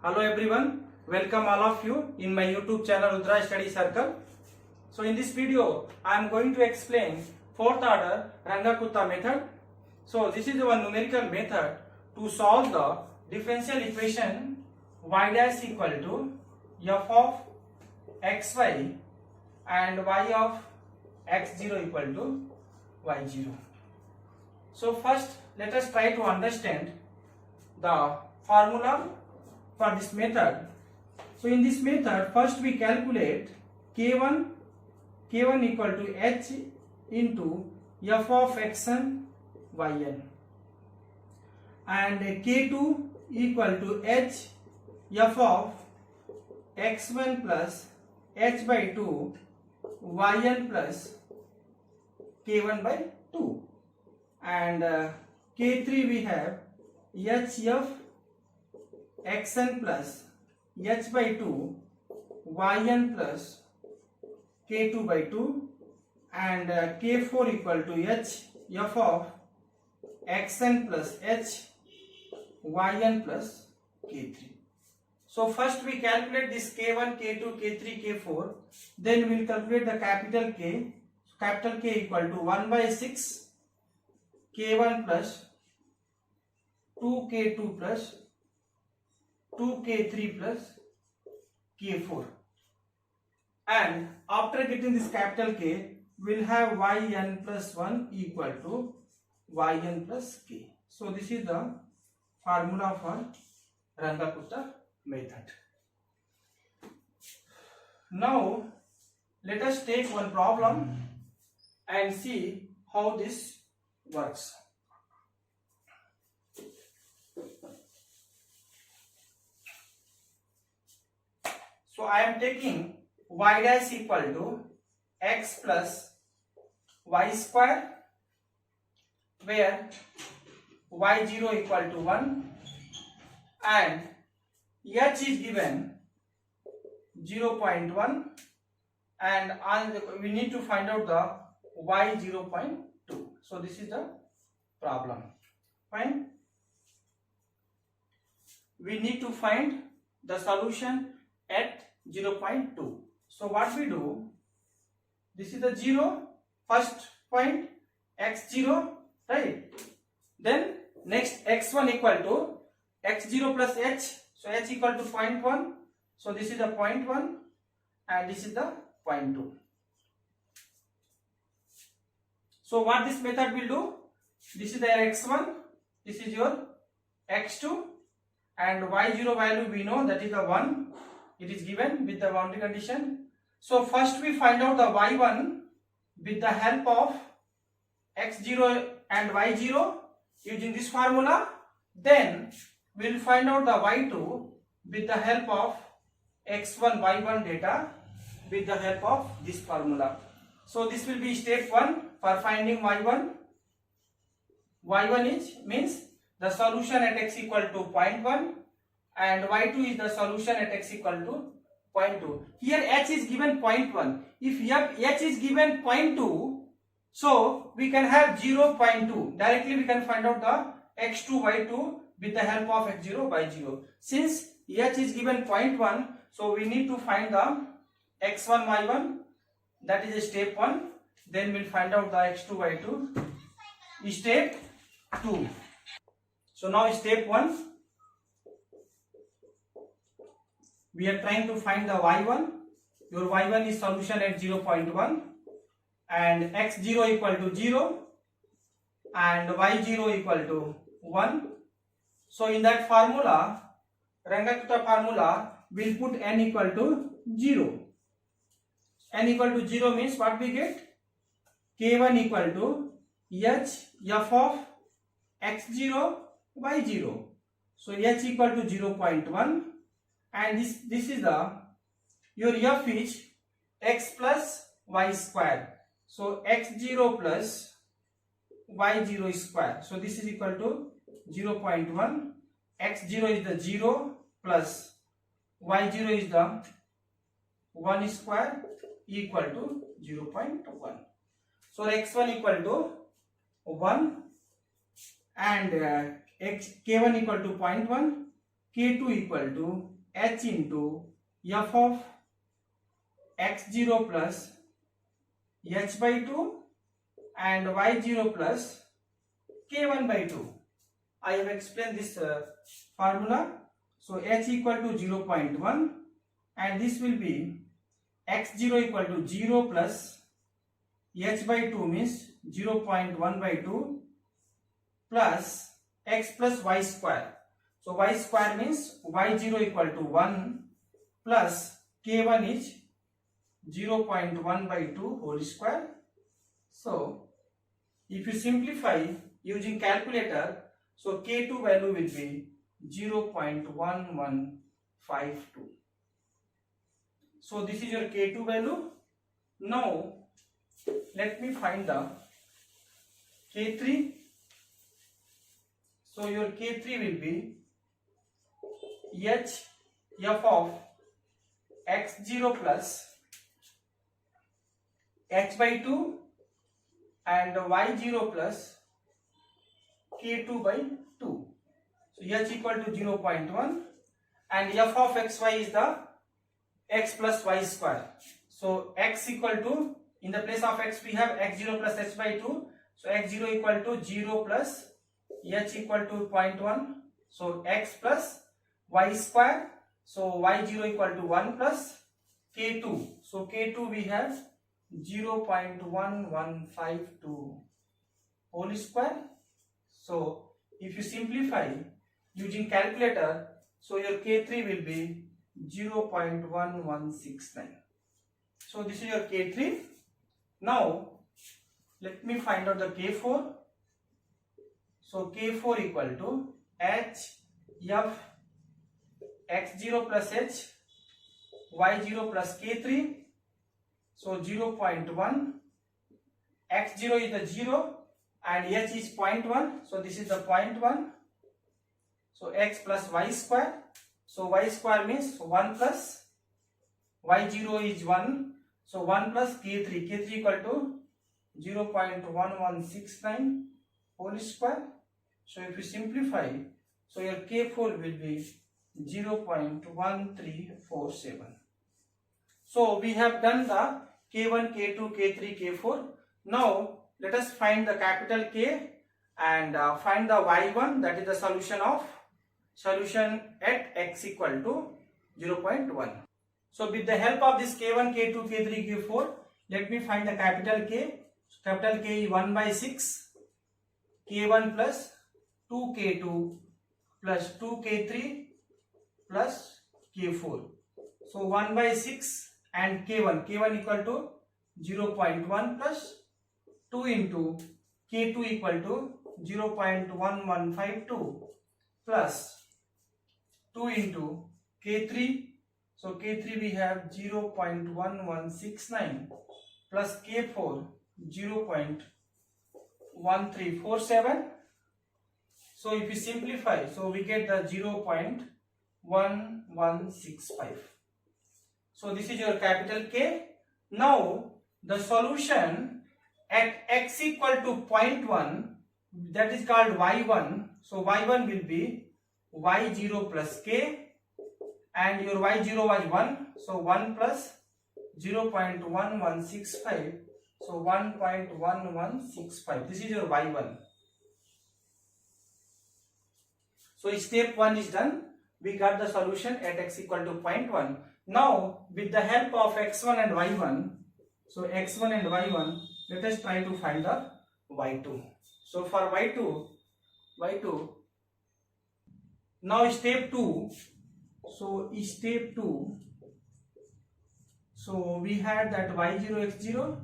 Hello everyone, welcome all of you in my YouTube channel Rudra Study Circle. So in this video, I am going to explain fourth order Rangakuta method. So this is one numerical method to solve the differential equation y dash equal to f of xy and y of x0 equal to y0. So first let us try to understand the formula for this method. So in this method, first we calculate k1 equal to h into f of xn yn, and k2 equal to h f of x1 plus h by 2 yn plus k1 by 2, and k3 we have hf xn plus h by 2 yn plus k2 by 2, and k4 equal to h f of xn plus h yn plus k3. So first we calculate this k1, k2, k3, k4, then we will calculate the capital K. Capital K equal to 1 by 6 k1 plus 2k2 plus 2k3 plus k4, and after getting this capital K, we will have yn plus 1 equal to yn plus k. So this is the formula for Rangakuta method. Now let us take one problem and see how this works. So I am taking y dash equal to x plus y square, where y0 equal to 1 and h is given 0.1, and we need to find out the y 0.2. So this is the problem. Fine. We need to find the solution at 0.2. So what we do, this is the 0, first point x0, right? Then next x1 equal to x0 plus h, so h equal to 0.1, so this is the 0.1 and this is the 0.2. So what this method will do, this is the x1, this is your x2, and y0 value we know that is the 1, it is given with the boundary condition. So first we find out the y1 with the help of x0 and y0 using this formula, then we will find out the y2 with the help of x1 y1 data with the help of this formula. So this will be step 1 for finding y1. y1 is means the solution at x equal to 0.1, and y2 is the solution at x equal to 0.2. Here h is given 0.1. If h is given 0.2, so we can have 0.2. Directly we can find out the x2, y2 with the help of x0, y0. Since h is given 0.1, so we need to find the x1, y1. That is step 1. Then we'll find out the x2, y2. Step 2. So now step 1. We are trying to find the y1. Your y1 is solution at 0.1 and x0 equal to 0 and y0 equal to 1. So in that formula, Rangakuta formula, we'll put n equal to 0. N equal to 0 means what we get? K1 equal to h f of x0 y0. So h equal to 0.1, and this is the your f is x plus y square. So x0 plus y0 square. So this is equal to 0.1. x0 is the 0 plus y0 is the 1 square equal to 0.1. So x1 equal to 1 and k1 equal to 0.1 K2 equal to h into f of x0 plus h by 2 and y0 plus k1 by 2. I have explained this formula. So h equal to 0.1 and this will be x0 equal to 0 plus h by 2 means 0.1 by 2 plus x plus y square. So y square means y0 equal to 1 plus k1 is 0.1 by 2 whole square. So if you simplify using calculator, so k2 value will be 0.1152. So this is your k2 value. Now let me find the k3. So your k3 will be h f of x0 plus h by 2 and y0 plus k2 by 2. So h equal to 0.1 and f of xy is the x plus y square. So x equal to, in the place of x we have x0 plus h by 2. So x0 equal to 0 plus h equal to 0.1. So x plus y square. So y0 equal to 1 plus k2. So k2 we have 0.1152 whole square. So if you simplify using calculator, so your k3 will be 0.1169. So this is your k3. Now let me find out the k4. So k4 equal to h f x0 plus h y0 plus k3. So 0.1, x0 is the 0 and h is 0.1. So this is the 0.1. So x plus y square. So y square means 1 plus y0 is 1. So 1 plus k3. K3 equal to 0.1169 whole square. So if you simplify, so your k4 will be 0.1347. So we have done the k1, k2, k3, k4. Now let us find the capital K and find the y1, that is the solution at x equal to 0.1. So with the help of this k1, k2, k3, k4, let me find the capital K. So capital K is 1 by 6 k1 plus 2k2 plus 2k3 plus k4. So 1 by 6 and k1 equal to 0.1 plus 2 into k2 equal to 0.1152 plus 2 into k3. So k3 we have 0.1169 plus k4 0.1347. So if you simplify, so we get the 0.1165. So this is your capital K. Now the solution at x equal to 0.1, that is called y1. So y1 will be y0 plus k and your y0 was 1. So 1 plus 0.1165. So 1.1165. This is your y1. So step 1 is done. We got the solution at x equal to 0.1. Now with the help of x1 and y1, so x1 and y1, let us try to find the y2. So for y2, now step 2. So step 2, so we had that y0 x0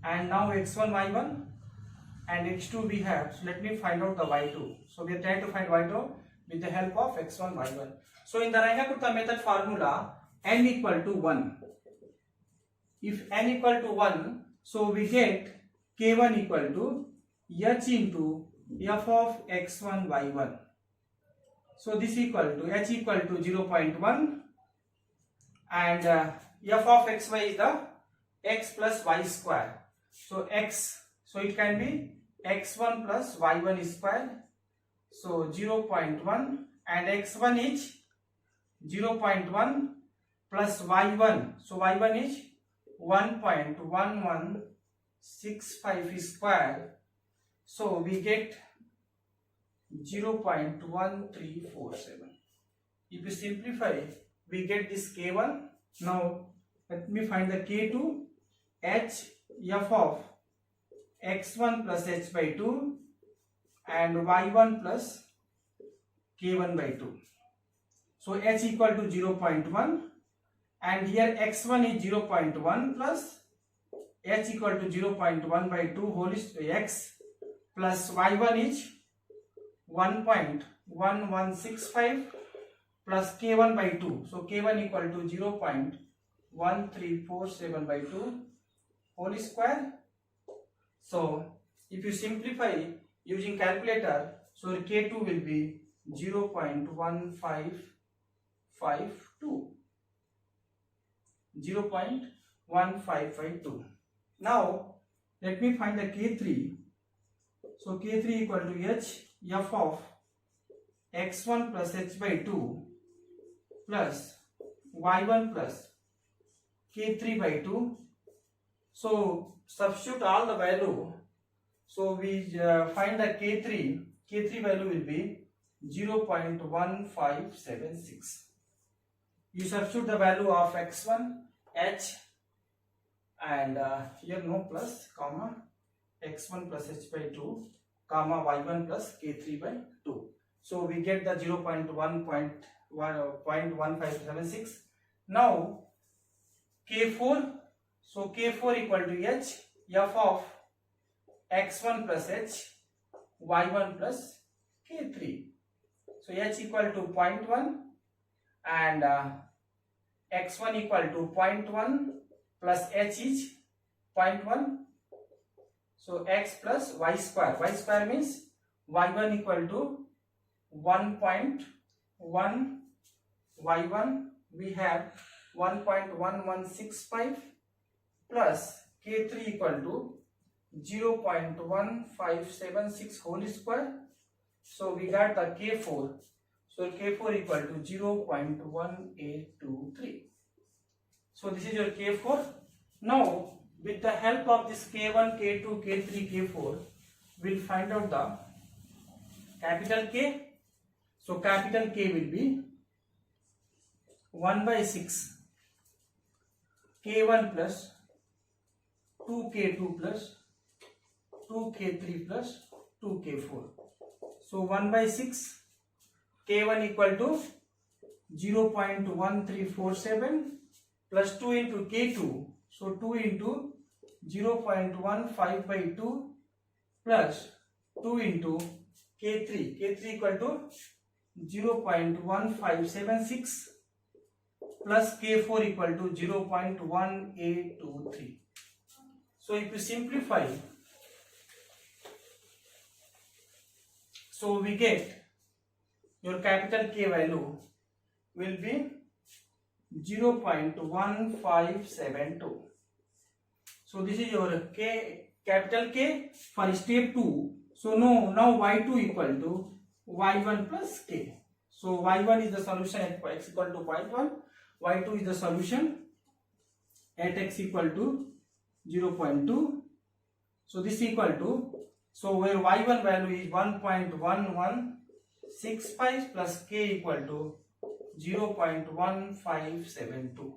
and now x1 y1 and x2 we have. So let me find out the y2. So we are trying to find y2 with the help of x1 y1. So in the Runge-Kutta method formula, n equal to 1. If n equal to 1, so we get k1 equal to h into f of x1 y1. So this equal to h equal to 0.1 and f of xy is the x plus y square. So x, so it can be x1 plus y1 square. So 0.1 and x1 is 0.1 plus y1. So y1 is 1.1165 square. So we get 0.1347. If you simplify, we get this k1. Now let me find the k2. H f of x1 plus h by 2 and y1 plus k1 by 2. So h equal to 0.1 and here x1 is 0.1 plus h equal to 0.1 by 2 whole is x plus y1 is 1.1165 plus k1 by 2. So k1 equal to 0.1347 by 2 whole square. So if you simplify using calculator, so k2 will be 0.1552. 0.1552. Now let me find the k3. So k3 equal to h f of x1 plus h by 2 plus y1 plus k3 by 2. So substitute all the value. So we find the k3 value will be 0.1576. You substitute the value of x1 h and here no plus comma x1 plus h by 2 comma y1 plus k3 by 2. So we get the 0.1576. Now k4. So k4 equal to h f of x1 plus h y1 plus k3. So h equal to 0.1 and x1 equal to 0.1 plus h is 0.1. So x plus y square. Y square means y1 equal to 1.1, y1 we have 1.1165 plus k3 equal to 0.1576 whole square. So we got the k4. So k4 equal to 0.1823. So this is your k4. Now with the help of this k1, k2, k3, k4, we'll find out the capital K. So capital K will be 1 by 6 k1 plus 2k2 plus 2k3 plus 2k4. So 1 by 6 k1 equal to 0.1347 plus 2 into k2. So 2 into 0.15 by 2 plus 2 into k3. K3 equal to 0.1576 plus k4 equal to 0.1823. So if you simplify, so we get your capital K value will be 0.1572. So this is your K, capital K for step 2. So now y2 equal to y1 plus k. So y1 is the solution at x equal to 0.1. y2 is the solution at x equal to 0.2. So this equal to, so where y1 value is 1.1165 plus k equal to 0.1572.